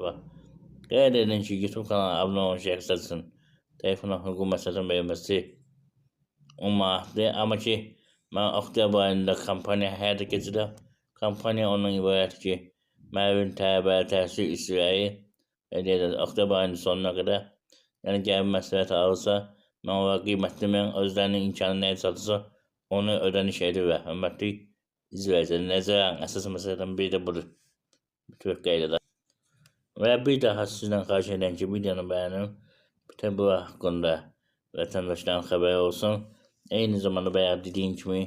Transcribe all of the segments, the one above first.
var. Qeyd edin ki, YouTube kanalına abunə olan şəxslər üçün telefona hüquq məsələdən verilməsi 10 manatdır. Amma ki, mən oktyabr ayında kampaniya həyata keçirəm. Kampaniya ondan ibarətdir ki, müəllim, tələbə, təhsil işçiləri oktyabr ayının sonuna qədər, yəni gəlib məsləhət alırsa, mən onlara qiymətləməyən özlərinin imkanı nəyə çatırsa, onu ödəniş edirlər. Hörmətli izləyicilər, nəzərən əsas məsələdən biri də budur. Bütün qeydələr. Və bir daha sizdən xahiş edən ki, videonu bəyənin. Bütün bu haqqında vətəndaşların xəbəri olsun. Eyni zamanda bayaq dediyim kimi,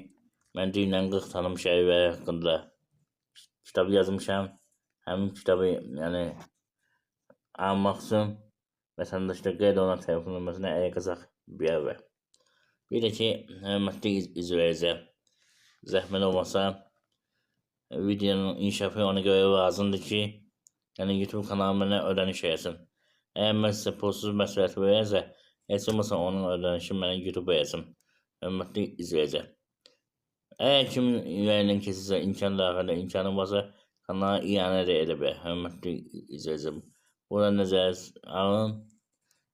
mən dinlə 40 tanınmış şəhərlər haqqında kitab yazmışam. Həmin kitabı almaq üçün vətəndaşlar qeyd olunan telefon nömrəsinə əlaqə bilərlər. Bir də ki, hörmətli izləyicilər, zəhmət olmasa videonun inkişafı ona görə lazımdır ki, YouTube kanalıma nə ödəniş eləsin. Əgər mən sizə pulsuz məsləhət verərsə, heç olmasa onun ödənişi mənə YouTube eləsin. Hörmətli izləyicilər. Əgər kimin ürəyindən keçirsə, imkan daxilində imkanı varsa, kanala iyanə də edə bilər. Hörmətli izləyicilər. Burada nəzərə alın.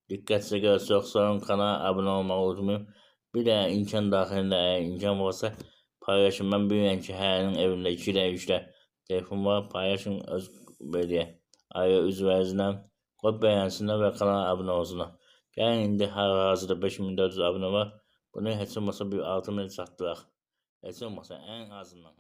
Diqqətinizə görə çox sağ olun. Kanala abunə olmağı unutmayın. Bir də imkan daxilində əgər imkan varsa, paylaşın. Mən bilirəm ki, hərinin evində 2-də 3-də telefon var. Paylaşın öz ailə üzvlərinizlə, qoy bəyənsinlər və kanala abunə olsunlar. Gəlin indi hal-hazırda 5400 abunə var. Bunu heç olmasa bir 6000 çatdıraq. Heç olmasa ən azından.